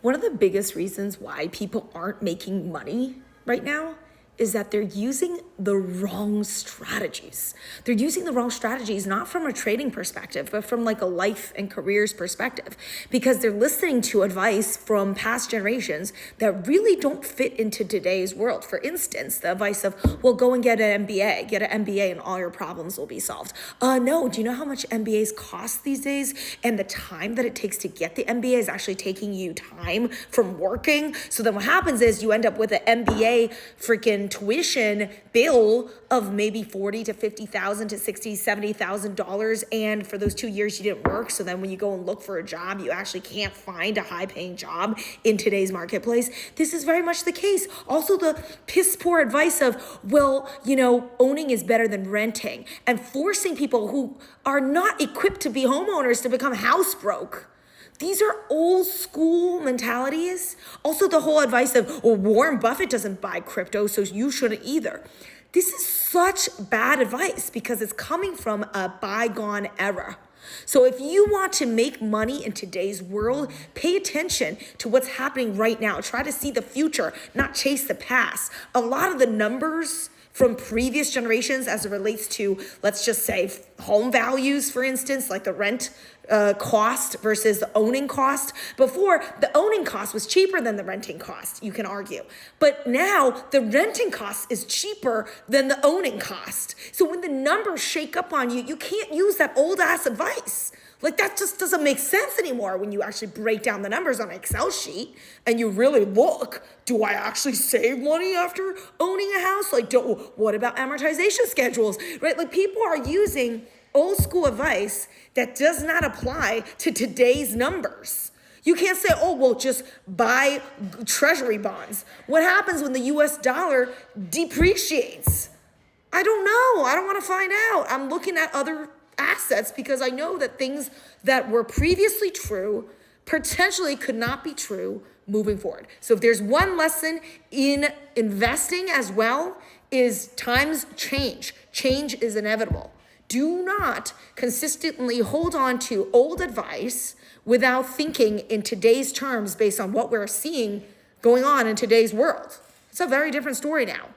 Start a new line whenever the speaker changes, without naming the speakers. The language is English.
One of the biggest reasons why people aren't making money right now is that they're using the wrong strategies. They're using the wrong strategies, not from a trading perspective, but from like a life and careers perspective, because they're listening to advice from past generations that really don't fit into today's world. For instance, the advice of, well, go and get an MBA and all your problems will be solved. No, do you know how much MBAs cost these days? And the time that it takes to get the MBA is actually taking you time from working. So then what happens is you end up with an MBA freaking tuition bill of maybe $40,000 to $50,000 to $60,000, $70,000, and for those 2 years you didn't work. So then when you go and look for a job, you actually can't find a high-paying job in today's marketplace. This is very much the case. Also, the piss poor advice of, well, owning is better than renting, and forcing people who are not equipped to be homeowners to become house broke. These are old school mentalities. Also, the whole advice of, well, Warren Buffett doesn't buy crypto, so you shouldn't either. This is such bad advice because it's coming from a bygone era. So if you want to make money in today's world, pay attention to what's happening right now. Try to see the future, not chase the past. A lot of the numbers from previous generations as it relates to, let's just say, home values, for instance, like the rent cost versus the owning cost. Before, the owning cost was cheaper than the renting cost, you can argue. But now the renting cost is cheaper than the owning cost. So when the numbers shake up on you, you can't use that old ass advice. Like, that just doesn't make sense anymore when you actually break down the numbers on an Excel sheet and you really look, do I actually save money after owning a house? Like, what about amortization schedules, right? Like, people are using old school advice that does not apply to today's numbers. You can't say, oh, well, just buy treasury bonds. What happens when the US dollar depreciates? I don't know. I don't want to find out. I'm looking at other assets because I know that things that were previously true potentially could not be true moving forward. So if there's one lesson in investing as well, is times change. Change is inevitable. Do not consistently hold on to old advice without thinking in today's terms based on what we're seeing going on in today's world. It's a very different story now.